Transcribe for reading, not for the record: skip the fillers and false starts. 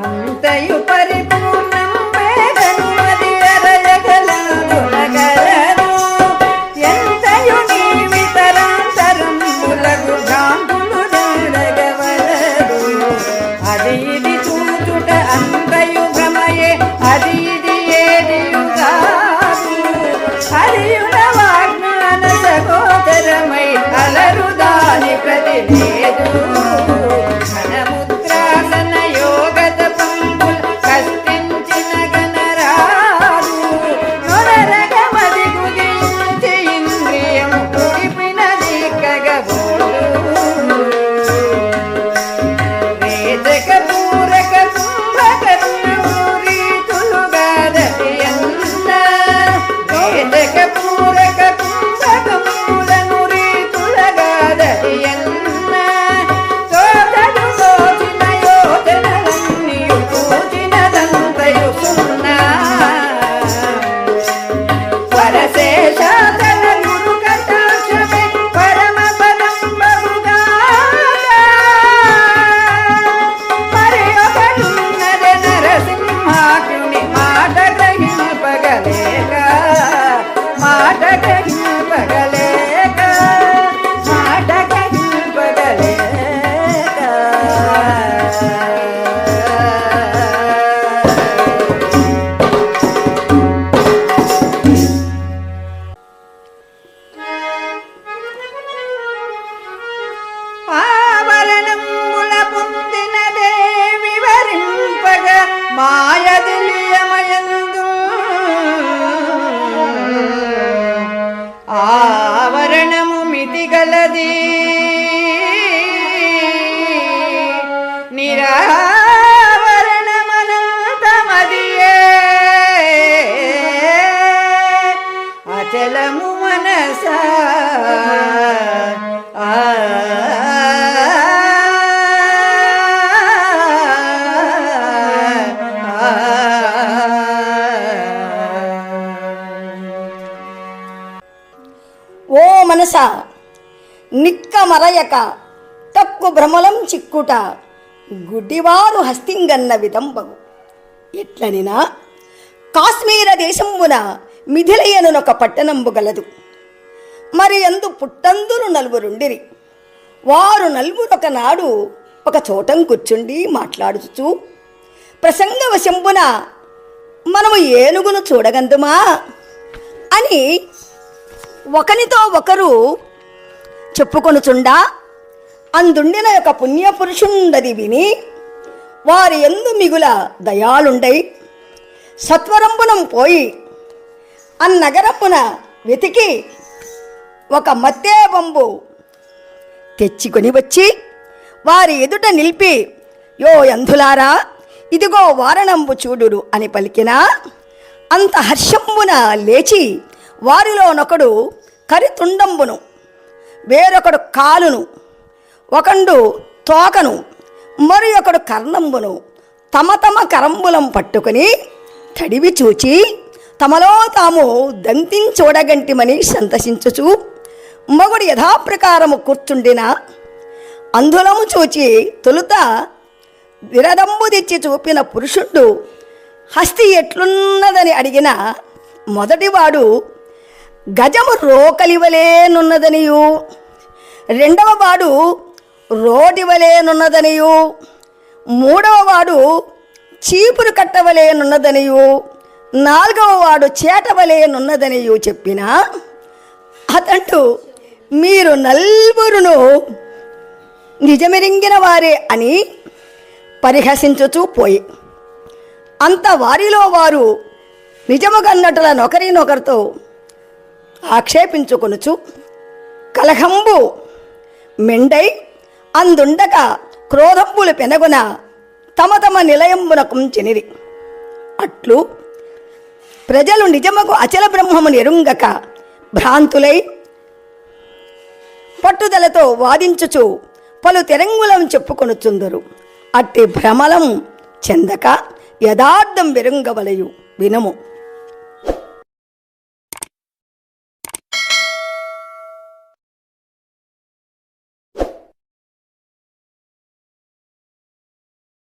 అంతయు పరిపూర్ణం వేగనుమది అరయగలగలరు ఎంతయు నీవితరాంతరంబులకు భ్రాంతులు జరగవలరు. అది ఇది చూచుట అంతయు భ్రమయే, అది ఇది ఏదియు కాదు. హరియుల వాజ్ఞాన సగోచరమై అలరు దాని ప్రతిభేదు. ఘనముద్రాసన యోగత పంపుల్ కష్టించిన గణరాదు. నొరరగమది గుదించి ఇంద్రియం కుడిపినది కగబోడు. వేదక పూరక కుంభకర్ణమూరీతులుగాదతి అన్న. వేదక పూరక కుంభకమూలను రీతులగాదతి అన్న. తోటలు తోచిన యోచనలన్నీయు పూచినదంతయు సున్నా. పరశేషాచల గురు కటాక్షమే పరమ పదంబముగా. మరి ఒకడున్నది నరసింహాగ్ని మాట గ్రహింపగలేక, మాట గ్రహింపగలేక, మాట గ్రహింపగలేక. ఆవరణముల పొందినదే వివరింపగ మాయదిలియమయందు. ఆవరణము మితిగలది నిరావరణమనంతమదియే. అచలము మనస ఓ మనస నిక్కమరయక తక్కు భ్రమలం చిక్కుట గుడ్డివారు హస్తింగన్న విధంబగు. ఎట్లనినా కాశ్మీర దేశంబున మిథిలయనునొక పట్టణంబు గలదు. మరి అందు పుట్టందురు నలుగురుండిరి. వారు నలుగురొక నాడు ఒక చోటం కూర్చుండి మాట్లాడుచు, ప్రసంగవశంబున మనము ఏనుగును చూడగందుమా అని ఒకనితో ఒకరు చెప్పుకొనుచుండా, అందుండిన యొక్క పుణ్యపురుషుండది విని వారి యందు మిగుల దయాళుండై సత్వరంబునం పోయి అన్నగరమున వెతికి ఒక మత్తేబంబు తెచ్చుకొని వచ్చి వారి ఎదుట నిలిపి, యో యంధులారా, ఇదిగో వారణంబు చూడురు అని పలికినా అంత హర్షంబున లేచి వారిలోనొకడు కరితుండంబును, వేరొకడు కాలును, ఒకండు తోకను, మరి ఒకడు కర్ణంబును తమ తమ కరంబులం పట్టుకుని తడివి చూచి తమలో తాము దంతించోడగంటిమని సంతసించుచు మగుడు యథాప్రకారము కూర్చుండిన అంధులము చూచి తొలుత విరదంబు తెచ్చి చూపిన పురుషుడు హస్తి ఎట్లున్నదని అడిగిన మొదటివాడు గజము రోకలివలేనున్నదనియు, రెండవ వాడు రోటివలేనున్నదనియు, మూడవ వాడు చీపురు కట్టవలేనున్నదనియు, నాలుగవ వాడు చేటవలేనున్నదనియు చెప్పిన అతడు మీరు నల్వురును నిజమెరింగిన వారే అని పరిహసించుచూ పోయి అంత వారిలో వారు నిజముగన్నటుల నొకరినొకరితో ఆక్షేపించుకొనుచు కలహంబు మెండై అందుండక క్రోధంబులు పెనగున తమ తమ నిలయంబునకు చెనిరి. అట్లు ప్రజలు నిజముకు అచల బ్రహ్మమును ఎరుంగక భ్రాంతులై పట్టుదలతో వాదించుచు పలు తెరంగులం చెప్పుకొనుచుందరు. అట్టి భ్రమలం చెందక యథార్థం వెరుంగవలయు వినము.